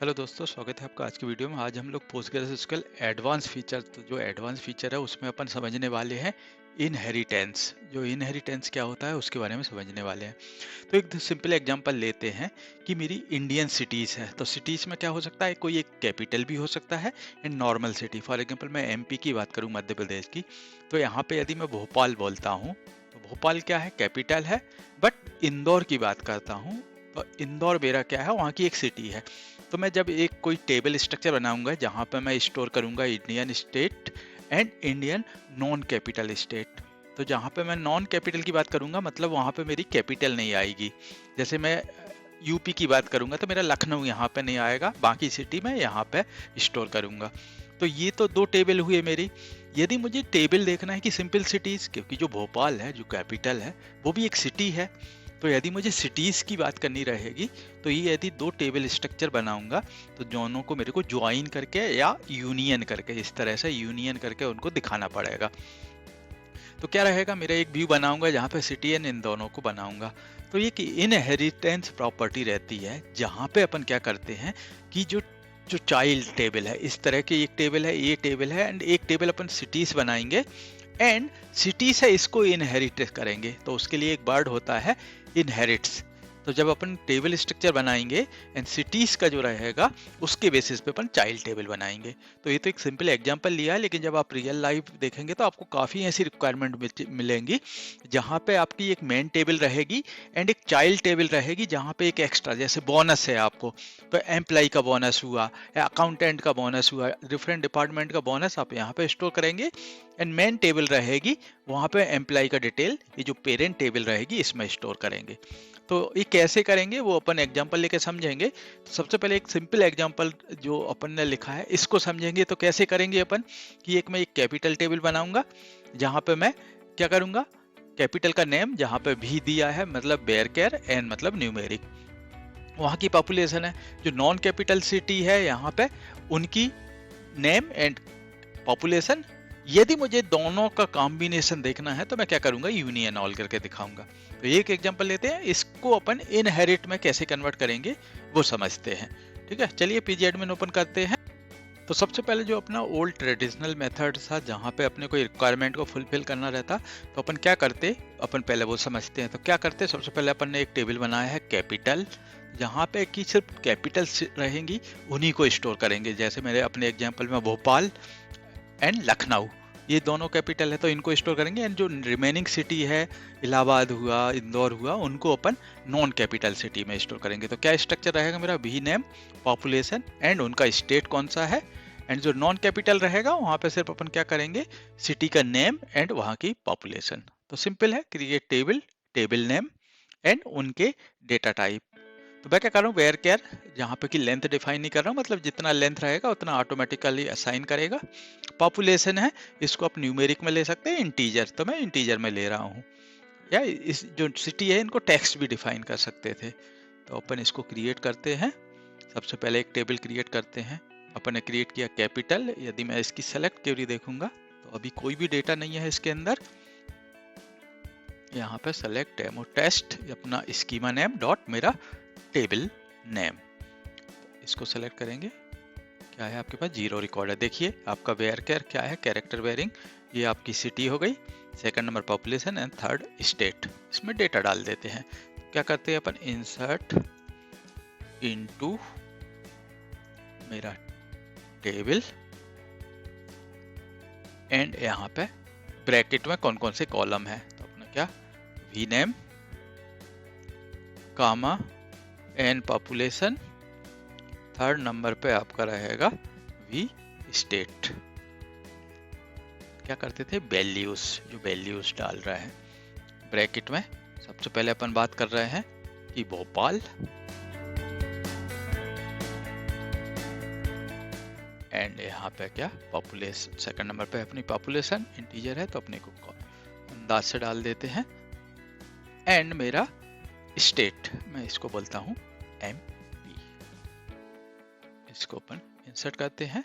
Hello दोस्तों, स्वागत है आपका आज की वीडियो में। आज हम लोग पोस्टग्रेसक्यूएल एडवांस फीचर, तो जो एडवांस फीचर है उसमें अपन समझने वाले हैं इनहेरिटेंस। जो इनहेरिटेंस क्या होता है उसके बारे में समझने वाले हैं। तो एक सिंपल एग्जांपल लेते हैं कि मेरी इंडियन सिटीज़ है। तो सिटीज़ में क्या हो सकता है, कोई एक कैपिटल भी हो सकता है and normal city. For example मैं एमपी की बात करूँ, मध्य प्रदेश की, तो यहाँ पे यदि मैं भोपाल बोलता हूँ तो भोपाल क्या है, कैपिटल है। बट इंदौर की बात करता हूँ तो इंदौर मेरा क्या है, वहाँ की एक सिटी है। तो मैं जब एक कोई टेबल स्ट्रक्चर बनाऊंगा जहाँ पे मैं स्टोर करूंगा Indian state and Indian non capital state. तो जहाँ पे मैं नॉन कैपिटल की बात करूंगा मतलब वहाँ पे मेरी कैपिटल नहीं आएगी। जैसे मैं यूपी की बात करूंगा तो मेरा लखनऊ यहाँ पे नहीं आएगा, बाकी सिटी मैं यहाँ पे स्टोर करूंगा। तो ये तो दो टेबल हुए मेरी। यदि मुझे टेबल देखना है कि सिंपल सिटीज, क्योंकि जो भोपाल है जो कैपिटल है वो भी एक सिटी है, तो यदि मुझे सिटीज की बात करनी रहेगी तो ये यदि दो टेबल स्ट्रक्चर बनाऊंगा तो दोनों को मेरे को ज्वाइन करके या यूनियन करके, इस तरह से यूनियन करके उनको दिखाना पड़ेगा। तो क्या रहेगा, मेरा एक व्यू बनाऊंगा जहाँ पे सिटी एंड इन दोनों को बनाऊंगा। तो ये कि इनहेरिटेंस प्रॉपर्टी रहती है जहाँ पे अपन क्या करते हैं कि जो जो चाइल्ड टेबल है, इस तरह की एक टेबल है, ये टेबल है एंड एक टेबल अपन सिटीज बनाएंगे एंड सिटी से इसको इनहेरिट करेंगे। तो उसके लिए एक वर्ड होता है इनहेरिट्स। तो जब अपन टेबल स्ट्रक्चर बनाएंगे एंड सिटीज का जो रहेगा उसके बेसिस पे अपन चाइल्ड टेबल बनाएंगे। तो ये तो एक सिंपल एग्जांपल लिया है, लेकिन जब आप रियल लाइफ देखेंगे तो आपको काफ़ी ऐसी रिक्वायरमेंट मिलेंगी जहाँ पे आपकी एक मेन टेबल रहेगी एंड एक चाइल्ड टेबल रहेगी जहाँ पे एक एक्स्ट्रा, जैसे बोनस है आपको, तो एम्प्लॉय का बोनस हुआ या अकाउंटेंट का बोनस हुआ, डिफरेंट डिपार्टमेंट का बोनस आप यहाँ पे स्टोर करेंगे एंड मेन टेबल रहेगी वहाँ पे एम्प्लॉय का डिटेल, ये जो पेरेंट टेबल रहेगी इसमें स्टोर करेंगे। तो ये कैसे करेंगे वो अपन एग्जांपल लेके समझेंगे। तो सबसे पहले एक सिंपल एग्जांपल जो अपन ने लिखा है इसको समझेंगे। तो कैसे करेंगे अपन कि एक मैं एक कैपिटल टेबल बनाऊंगा जहाँ पे मैं क्या करूंगा, कैपिटल का नेम जहाँ पे भी दिया है मतलब बेयर केयर, एन मतलब न्यूमेरिक, वहाँ की पॉपुलेशन है। जो नॉन कैपिटल सिटी है यहाँ पे उनकी नेम एंड पॉपुलेशन। यदि मुझे दोनों का कॉम्बिनेशन देखना है तो मैं क्या करूंगा, यूनियन ऑल करके दिखाऊंगा। तो एक एग्जांपल लेते हैं, इसको अपन इनहेरिट में कैसे कन्वर्ट करेंगे वो समझते हैं। ठीक है, चलिए पीजी एडमिन ओपन करते हैं। तो सबसे पहले जो अपना ओल्ड ट्रेडिशनल मेथड था जहाँ पे अपने कोई रिक्वायरमेंट को फुलफिल करना रहता, तो अपन क्या करते, अपन पहले वो समझते हैं। तो क्या करते, सबसे पहले अपन ने एक टेबल बनाया है कैपिटल, जहाँ पे कि सिर्फ कैपिटल रहेंगी उन्हीं को स्टोर करेंगे। जैसे मेरे अपने एग्जाम्पल में भोपाल एंड लखनऊ, ये दोनों कैपिटल है तो इनको स्टोर करेंगे एंड जो रिमेनिंग सिटी है, इलाहाबाद हुआ, इंदौर हुआ, उनको अपन नॉन कैपिटल सिटी में स्टोर करेंगे। तो क्या स्ट्रक्चर रहेगा मेरा, वी नेम, पॉपुलेशन एंड उनका स्टेट कौन सा है, एंड जो नॉन कैपिटल रहेगा वहाँ पे सिर्फ अपन क्या करेंगे, सिटी का नेम एंड वहाँ की पॉपुलेशन। तो सिंपल है, create table, table name and उनके डेटा टाइप। तो मैं क्या कर रहा हूँ, वेयर केयर, जहाँ पे कि लेंथ डिफाइन नहीं कर रहा हूँ, मतलब जितना लेंथ रहेगा उतना ऑटोमेटिकली असाइन करेगा। पॉपुलेशन है, इसको आप न्यूमेरिक में ले सकते हैं, इंटीजर, तो मैं इंटीजर में ले रहा हूँ। या इस जो सिटी है इनको टेक्स्ट भी डिफाइन कर सकते थे। तो अपन इसको क्रिएट करते हैं। सबसे पहले एक टेबल क्रिएट करते हैं। अपन ने क्रिएट किया कैपिटल, यदि मैं इसकी सेलेक्ट क्वेरी देखूंगा तो अभी कोई भी डेटा नहीं है इसके अंदर। यहाँ पे सेलेक्ट डेमो टेस्ट, अपना स्कीमा नेम डॉट मेरा टेबल नेम, इसको सेलेक्ट करेंगे। क्या है आपके पास, जीरो रिकॉर्ड है। देखिए आपका वेयर केयर क्या है, कैरेक्टर वेयरिंग, ये आपकी सिटी हो गई, second number population and third state. इसमें डेटा डाल देते हैं। क्या करते हैं अपन, इंसर्ट इनटू मेरा टेबल एंड यहाँ पे ब्रैकेट में कौन कौन से कॉलम है, तो अपना क्या, V name comma and population, third number पे आपका रहेगा वी स्टेट। क्या करते थे, वैल्यूज, जो वैल्यूज डाल रहा है ब्रैकेट में। सबसे पहले अपन बात कर रहे हैं कि भोपाल एंड यहाँ पे क्या, पॉपुलेशन, सेकंड नंबर पे अपनी पॉपुलेशन इंटीजर है तो अपने को अंदाज से डाल देते हैं। एंड मेरा स्टेट, मैं इसको बोलता हूँ MP, इसको अपन इंसर्ट करते हैं,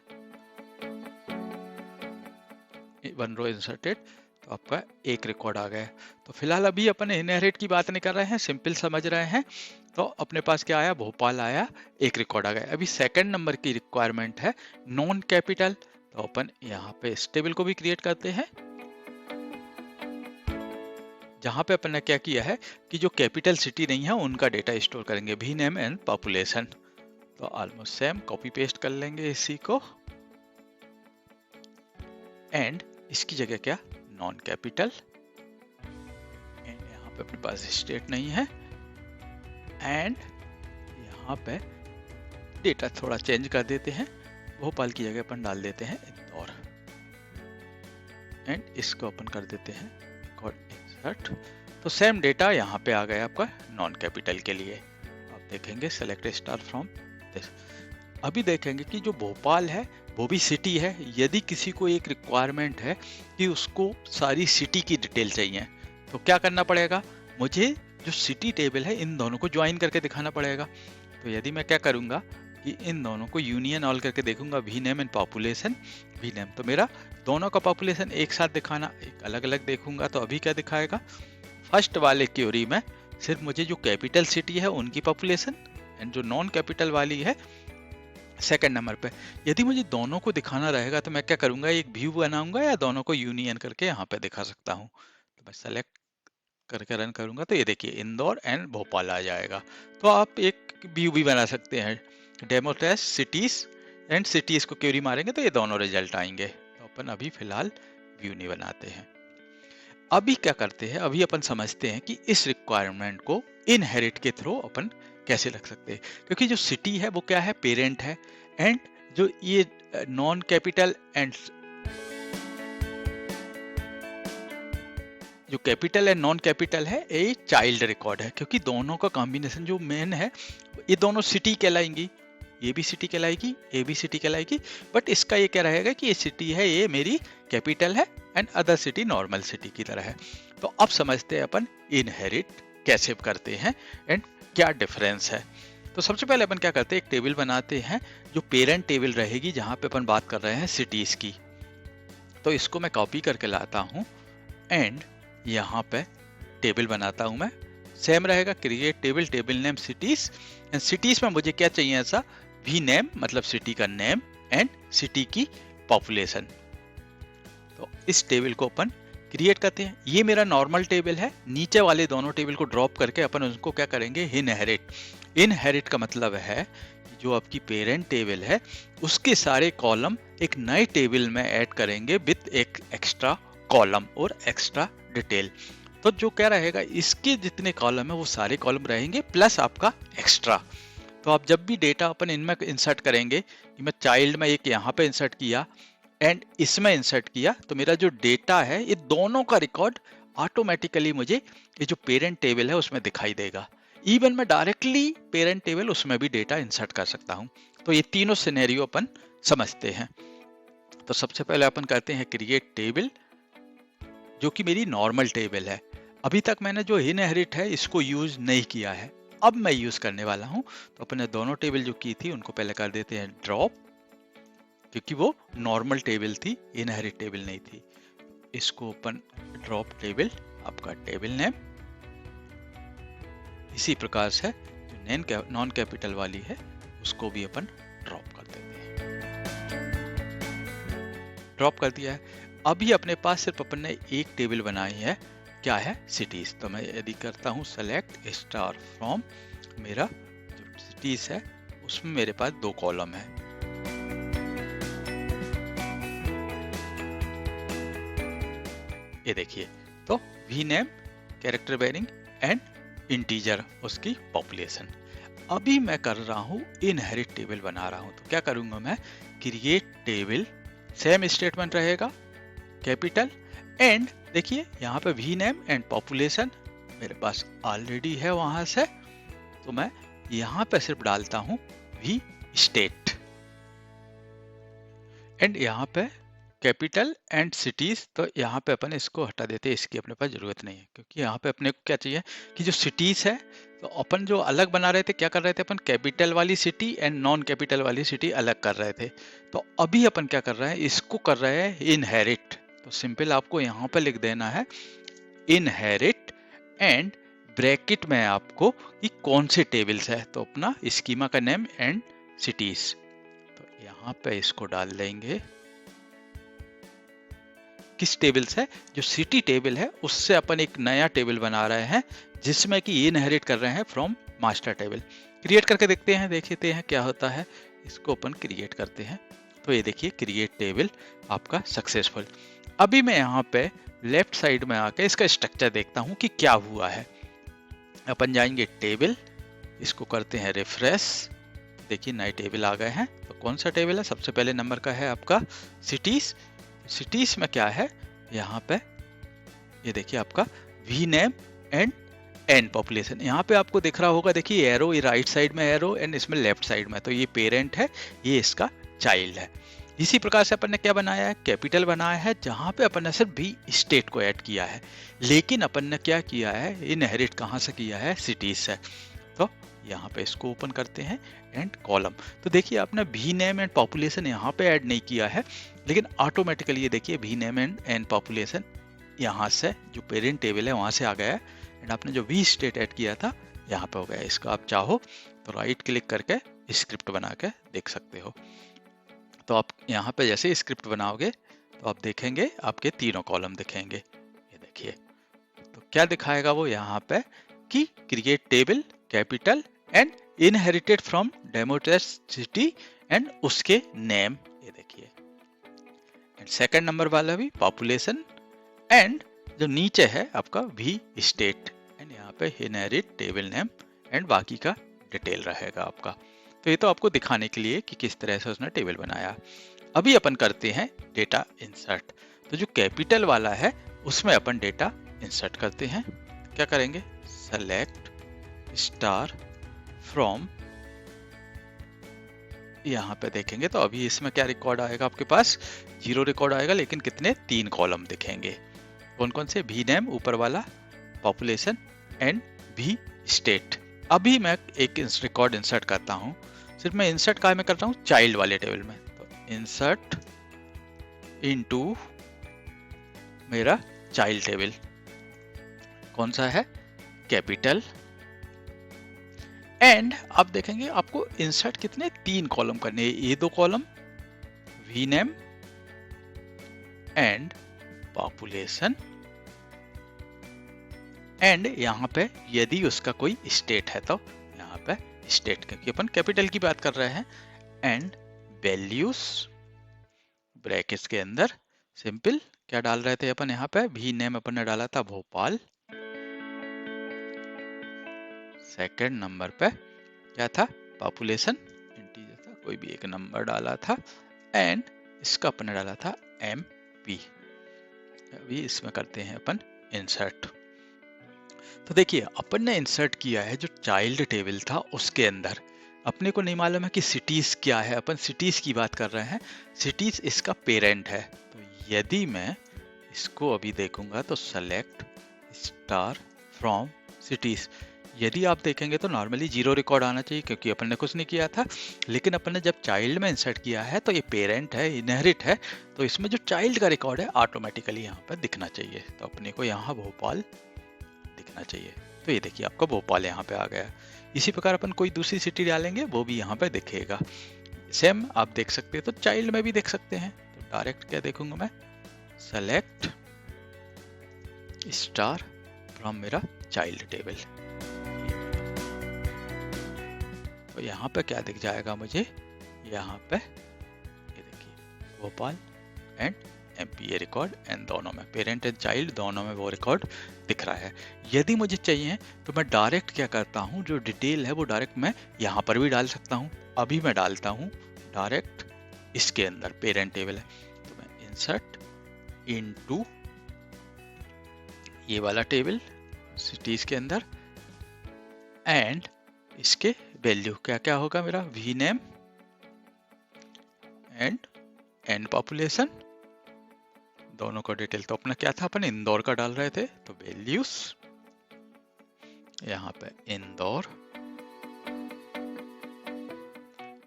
वन रो इंसर्टेड, तो आपका एक रिकॉर्ड आ गया। तो फिलहाल अभी अपन इनहेरिट की बात नहीं कर रहे हैं, सिंपल समझ रहे हैं तो अपने पास क्या आया, भोपाल आया, एक रिकॉर्ड आ गया। अभी सेकंड नंबर की रिक्वायरमेंट है नॉन कैपिटल, तो अपन यहाँ पे इस टेबल को भी क्रिएट करते हैं, जहां पे अपन ने क्या किया है कि जो कैपिटल सिटी नहीं है उनका डेटा स्टोर करेंगे, भी नेम एंड पॉपुलेशन। तो ऑलमोस्ट सेम कॉपी पेस्ट कर लेंगे इसी को, एंड इसकी जगह क्या, नॉन कैपिटल, एंड यहाँ पे अपने पास स्टेट नहीं है, एंड यहाँ पे डेटा थोड़ा चेंज कर देते हैं, भोपाल की जगह अपन डाल देते हैं इंदौर, एंड इसको अपन कर देते हैं रिकॉर्ड इंसर्ट। तो सेम डेटा यहाँ पे आ गया आपका नॉन कैपिटल के लिए। आप देखेंगे सेलेक्ट स्टार फ्रॉम दिस। अभी देखेंगे कि जो भोपाल है वो भी सिटी है। यदि किसी को एक रिक्वायरमेंट है कि उसको सारी सिटी की डिटेल चाहिए, तो क्या करना पड़ेगा, मुझे जो सिटी टेबल है इन दोनों को ज्वाइन करके दिखाना पड़ेगा। तो यदि मैं क्या करूंगा कि इन दोनों को यूनियन ऑल करके देखूंगा, V name and population, V name, तो मेरा दोनों का पॉपुलेशन एक साथ दिखाना, एक अलग अलग देखूंगा तो अभी क्या दिखाएगा, फर्स्ट वाले क्वेरी में सिर्फ मुझे जो कैपिटल सिटी है उनकी पॉपुलेशन, एंड जो नॉन कैपिटल वाली है सेकंड नंबर पे। यदि मुझे दोनों को दिखाना रहेगा तो मैं क्या करूंगा, एक व्यू बनाऊंगा या दोनों को यूनियन करके यहाँ पे दिखा सकता हूँ। तो मैं सेलेक्ट करके रन करूंगा तो ये देखिए इंदौर एंड भोपाल आ जाएगा। तो आप एक व्यू भी बना सकते हैं, demo test cities and cities को क्वेरी मारेंगे तो ये दोनों रिजल्ट आएंगे। तो अपन अभी फिलहाल व्यू नहीं बनाते हैं। अभी क्या करते हैं, अभी अपन समझते हैं कि इस रिक्वायरमेंट को इनहेरिट के थ्रू अपन कैसे रख सकते हैं, क्योंकि जो सिटी है वो क्या है, पेरेंट है, एंड जो ये नॉन कैपिटल एंड जो कैपिटल एंड नॉन कैपिटल है ये चाइल्ड रिकॉर्ड है, क्योंकि दोनों का कॉम्बिनेशन जो मेन है ये दोनों सिटी कहलाएंगी, ये भी सिटी कहलाएगी, ए भी सिटी कहलाएगी, बट इसका ये क्या रहेगा कि ये सिटी है, ये मेरी कैपिटल है, and other city normal city की तरह है। तो अब समझते हैं अपन इनहेरिट कैसे करते हैं एंड क्या डिफरेंस है। तो सबसे पहले अपन क्या करते हैं, एक टेबल बनाते हैं जो पेरेंट टेबल रहेगी, जहां पे अपन बात कर रहे हैं सिटीज की। तो इसको मैं कॉपी करके लाता हूँ एंड यहाँ पे टेबल बनाता हूँ मैं, सेम रहेगा, create table, table name cities, and cities में मुझे क्या चाहिए, ऐसा वी नेम मतलब सिटी का नेम एंड सिटी की पॉपुलेशन। तो इस टेबल को अपन क्रिएट करते हैं। ये मेरा नॉर्मल टेबल है, नीचे वाले दोनों टेबल को ड्रॉप करके अपन उनको क्या करेंगे, इनहेरिट। इनहेरिट का मतलब है कि जो आपकी पेरेंट टेबल है उसके सारे कॉलम एक नए टेबल में ऐड करेंगे विद एक एक्स्ट्रा कॉलम और एक्स्ट्रा डिटेल। तो जो क्या रहेगा, इसके जितने कॉलम है वो सारे कॉलम रहेंगे प्लस आपका एक्स्ट्रा। तो आप जब भी डेटा अपन इनमें इंसर्ट करेंगे, मैं चाइल्ड में एक यहाँ पे इंसर्ट किया एंड इसमें इंसर्ट किया, तो मेरा जो डेटा है ये दोनों का रिकॉर्ड ऑटोमेटिकली मुझे ये जो पेरेंट टेबल है उसमें दिखाई देगा। इवन मैं डायरेक्टली पेरेंट टेबल उसमें भी डेटा इंसर्ट कर सकता हूँ। तो ये तीनों सिनेरियो अपन समझते हैं। तो सबसे पहले अपन करते हैं क्रिएट टेबल, जो कि मेरी नॉर्मल टेबल है। अभी तक मैंने जो इनहेरिट है इसको यूज नहीं किया है, अब मैं यूज करने वाला हूं। तो अपने दोनों टेबल जो की थी उनको पहले कर देते हैं ड्रॉप, क्योंकि वो नॉर्मल टेबल थी, इनहेरिट टेबल नहीं थी। इसको अपन ड्रॉप टेबल, आपका टेबल नेम, इसी प्रकार से जो नॉन कैपिटल वाली है उसको भी अपन ड्रॉप कर देते हैं। ड्रॉप कर दिया है। अभी अपने पास सिर्फ अपन ने एक टेबल बनाई है, क्या है, सिटीज। तो मैं यदि करता हूँ सेलेक्ट स्टार फ्रॉम, मेरा जो सिटीज है उसमें मेरे पास दो कॉलम है। ये देखिए, तो V name, character varying and integer उसकी पॉपुलेशन। अभी मैं कर रहा हूँ इनहेरिट टेबल बना रहा हूँ। तो क्या करूंगा मैं, क्रिएट टेबल, सेम स्टेटमेंट रहेगा, कैपिटल, एंड देखिए यहाँ पे वी नेम एंड पॉपुलेशन मेरे पास ऑलरेडी है वहां से, तो मैं यहाँ पे सिर्फ डालता हूँ वी स्टेट, एंड यहाँ पे कैपिटल एंड सिटीज। तो यहाँ पे अपन इसको हटा देते हैं, इसकी अपने पास जरूरत नहीं है, क्योंकि यहाँ पे अपने को क्या चाहिए कि जो सिटीज है, तो अपन जो अलग बना रहे थे, क्या कर रहे थे अपन, कैपिटल वाली सिटी एंड नॉन कैपिटल वाली सिटी अलग कर रहे थे। तो अभी अपन क्या कर रहे हैं, इसको कर रहे हैं इनहेरिट। तो सिंपल आपको यहाँ पे लिख देना है इनहेरिट एंड ब्रैकेट में आपको कि कौन से टेबल्स है, तो अपना स्कीमा का नेम एंड सिटीज, तो यहाँ पे इसको डाल देंगे। किस टेबल्स है, जो सिटी टेबल है उससे अपन एक नया टेबल बना रहे हैं जिसमें कि ये इनहेरिट कर रहे हैं फ्रॉम मास्टर टेबल। क्रिएट करके देखते हैं, देखते हैं क्या होता है। इसको अपन क्रिएट करते हैं, तो ये देखिए क्रिएट टेबल आपका सक्सेसफुल। अभी मैं यहाँ पे लेफ्ट साइड में आके इसका स्ट्रक्चर देखता हूँ कि क्या हुआ है। अपन जाएंगे टेबल, इसको करते हैं रिफ्रेश, देखिए नए टेबल आ गए हैं। तो कौन सा टेबल है, सबसे पहले नंबर का है आपका सिटीज। सिटीज में क्या है, यहाँ पे ये देखिए आपका V name and an population. यहाँ पे आपको दिख रहा होगा, देखिए एरो, ये राइट साइड में एरो एंड इसमें लेफ्ट साइड में, तो ये पेरेंट है, ये इसका चाइल्ड है। इसी प्रकार से अपन ने क्या बनाया है, कैपिटल बनाया है, जहाँ पे अपन ने सिर्फ भी स्टेट को ऐड किया है, लेकिन अपन ने क्या किया है, इनहेरिट कहाँ से किया है, सिटीज से। तो यहाँ पे इसको ओपन करते हैं एंड कॉलम, तो देखिए आपने भी नेम एंड पॉपुलेशन यहाँ पे ऐड नहीं किया है, लेकिन ऑटोमेटिकली ये देखिए भी नेम एंड पॉपुलेशन यहाँ से जो पेरेंट टेबल है वहाँ से आ गया है, एंड आपने जो वी स्टेट ऐड किया था यहाँ पे हो गया। इसका आप चाहो तो राइट क्लिक करके स्क्रिप्ट बना के देख सकते हो। तो आप यहाँ पे जैसे स्क्रिप्ट बनाओगे तो आप देखेंगे आपके तीनों कॉलम दिखेंगे, ये देखिए। तो क्या दिखाएगा वो यहाँ पे कि create table capital and inherited from demo test city and उसके नेम, ये देखिए। एंड सेकंड नंबर वाला भी पॉपुलेशन एंड जो नीचे है आपका भी स्टेट, एंड यहाँ पे इनहेरिट टेबल नेम एंड बाकी का डिटेल रहेगा आपका। तो ये तो आपको दिखाने के लिए कि किस तरह से उसने टेबल बनाया। अभी अपन करते हैं डेटा इंसर्ट। तो जो कैपिटल वाला है उसमें अपन डेटा इंसर्ट करते हैं। क्या करेंगे, सेलेक्ट स्टार फ्रॉम, यहाँ पे देखेंगे तो अभी इसमें क्या रिकॉर्ड आएगा आपके पास, 0 रिकॉर्ड आएगा, लेकिन कितने, 3 कॉलम दिखेंगे। कौन कौन से, भी नेम ऊपर वाला, पॉपुलेशन एंड भी स्टेट। अभी मैं एक रिकॉर्ड इंसर्ट करता हूँ, सिर्फ मैं इंसर्ट कहाँ में करता हूँ, चाइल्ड वाले टेबल में। तो इंसर्ट इनटू मेरा चाइल्ड टेबल, कौन सा है, कैपिटल, एंड आप देखेंगे आपको इंसर्ट कितने, 3 कॉलम करने हैं। ये 2 column V name and population, and यहाँ पे यदि उसका कोई स्टेट है तो यहाँ पे स्टेट, क्योंकि अपन कैपिटल की बात कर रहे हैं, एंड वैल्यूज ब्रैकेट्स के अंदर सिंपल क्या डाल रहे थे अपन, यहाँ पे भी नेम अपन ने डाला था भोपाल, सेकंड नंबर पे क्या था, पॉपुलेशन इंटीजर था, कोई भी एक नंबर डाला था, एंड इसका अपन ने डाला था MP। अभी इसमें करते हैं अपन इंसर्ट। तो देखिए अपन ने इंसर्ट किया है जो चाइल्ड टेबल था उसके अंदर। अपने को नहीं मालूम है कि सिटीज क्या है, अपन सिटीज की बात कर रहे हैं, सिटीज इसका पेरेंट है। तो यदि मैं इसको अभी देखूंगा तो सेलेक्ट स्टार फ्रॉम सिटीज, यदि आप देखेंगे तो नॉर्मली 0 रिकॉर्ड आना चाहिए क्योंकि अपन ने कुछ नहीं किया था, लेकिन अपन ने जब चाइल्ड में इंसर्ट किया है तो ये पेरेंट है, इनहेरिट है, तो इसमें जो चाइल्ड का रिकॉर्ड है ऑटोमेटिकली यहाँ पर दिखना चाहिए। तो अपने को यहाँ भोपाल दिखना चाहिए, तो ये देखिए आपका भोपाल यहाँ पे आ गया। इसी प्रकार अपन कोई दूसरी सिटी डालेंगे वो भी यहाँ पे दिखेगा, सेम आप देख सकते हैं। तो चाइल्ड में भी देख सकते हैं, तो डायरेक्ट क्या देखूंगा मैं, सेलेक्ट स्टार फ्रॉम मेरा चाइल्ड टेबल। तो यहाँ पे क्या दिख जाएगा मुझे, यहाँ पे ये देखिए भोपाल एंड MP ये रिकॉर्ड, एंड दोनों में पेरेंट एंड चाइल्ड दोनों में वो रिकॉर्ड दिख रहा है। यदि मुझे चाहिए तो मैं डायरेक्ट क्या करता हूँ, जो डिटेल है वो डायरेक्ट मैं यहाँ पर भी डाल सकता हूँ। अभी मैं डालता हूँ डायरेक्ट इसके अंदर, पेरेंट टेबल है तो मैं इंसर्ट इनटू ये वाला टेबल सिटीज के अंदर, एंड इसके वैल्यू क्या क्या होगा मेरा, वी नेम एंड पॉपुलेशन, दोनों का डिटेल। तो अपना क्या था, अपन इंदौर का डाल रहे थे, तो वैल्यूज यहाँ पे इंदौर,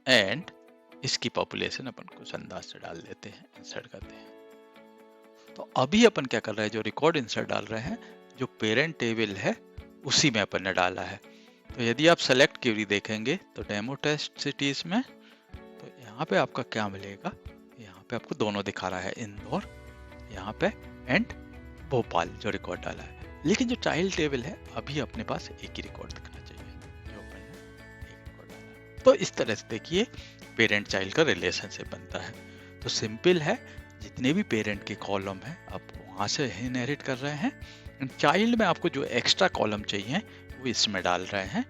एंड इसकी पॉपुलेशन अपन कुछ अंदाज से डाल देते हैं, इंसर्ट करते हैं। तो अभी अपन क्या कर रहे हैं, जो रिकॉर्ड इंसर्ट डाल रहे हैं, जो पेरेंट टेबल है उसी में अपन ने डाला है। तो यदि आप सेलेक्ट क्वेरी देखेंगे तो डेमो टेस्ट सिटीज में, तो यहाँ पे आपका क्या मिलेगा, यहाँ पे आपको दोनों दिखा रहा है, इंदौर यहाँ पे एंड भोपाल जो रिकॉर्ड डाला है। लेकिन जो चाइल्ड टेबल है अभी अपने पास एक ही रिकॉर्ड दिखना चाहिए, जो अपन ने एक रिकॉर्ड डाला है। तो इस तरह से देखिए पेरेंट चाइल्ड का रिलेशनशिप बनता है। तो सिंपल है, जितने भी पेरेंट के कॉलम है आप वहां से इनहेरिट कर रहे हैं। चाइल्ड में आपको जो एक्स्ट्रा कॉलम चाहिए वो इसमें डाल रहे हैं।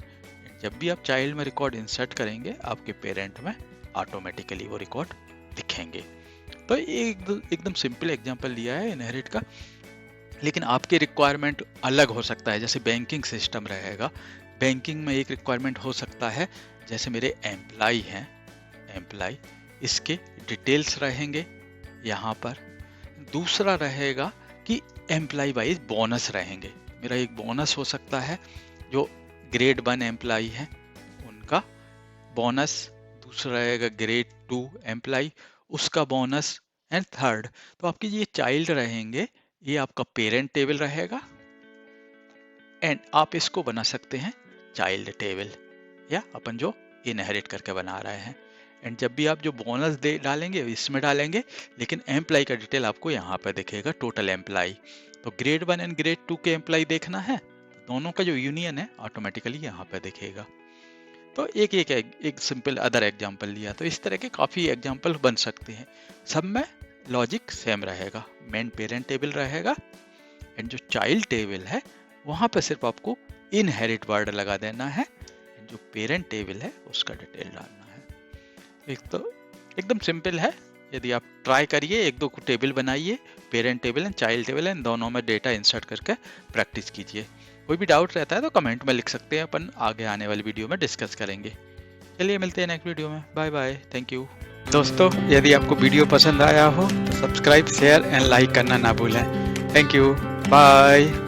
जब भी आप चाइल्ड में रिकॉर्ड इंसर्ट करेंगे आपके पेरेंट में ऑटोमेटिकली वो रिकॉर्ड दिखेंगे। तो एकदम सिंपल एग्जांपल लिया है इनहेरिट का, लेकिन आपके रिक्वायरमेंट अलग हो सकता है। जैसे बैंकिंग सिस्टम रहेगा, बैंकिंग में एक रिक्वायरमेंट हो सकता है, जैसे मेरे एम्प्लॉय हैं, एम्प्लॉय इसके डिटेल्स रहेंगे यहाँ पर। दूसरा रहेगा कि एम्प्लॉय वाइज बोनस रहेंगे। मेरा एक बोनस हो सकता है, जो ग्रेड 1 एम्प्लॉय है उनका बोनस, दूसरा रहेगा ग्रेड 2 एम्प्लॉय उसका बोनस, एंड थर्ड। तो आपके ये चाइल्ड रहेंगे, ये आपका पेरेंट टेबल रहेगा, एंड आप इसको बना सकते हैं चाइल्ड टेबल, या अपन जो इनहेरिट करके बना रहे हैं। एंड जब भी आप जो बोनस दे डालेंगे इसमें डालेंगे, लेकिन एम्प्लॉय का डिटेल आपको यहाँ पर दिखेगा, टोटल एम्प्लॉय। तो ग्रेड 1 एंड ग्रेड 2 के एम्प्लॉय देखना है, तो दोनों का जो यूनियन है ऑटोमेटिकली यहाँ पर दिखेगा। तो एक सिंपल अदर एग्जांपल लिया। तो इस तरह के काफ़ी एग्जांपल बन सकते हैं, सब में लॉजिक सेम रहेगा। मेन पेरेंट टेबल रहेगा, एंड जो चाइल्ड टेबल है वहाँ पे सिर्फ आपको इनहेरिट वर्ड लगा देना है, एंड जो पेरेंट टेबल है उसका डिटेल डालना है। एक तो एकदम सिंपल है। यदि आप ट्राई करिए, एक दो टेबल बनाइए, parent table and child table, and दोनों में डेटा इंसर्ट करके प्रैक्टिस कीजिए। कोई भी डाउट रहता है तो कमेंट में लिख सकते हैं, अपन आगे आने वाली वीडियो में डिस्कस करेंगे। चलिए मिलते हैं नेक्स्ट वीडियो में, बाय बाय, थैंक यू। दोस्तों यदि आपको वीडियो पसंद आया हो तो सब्सक्राइब, शेयर एंड लाइक करना ना भूलें। Thank you, bye.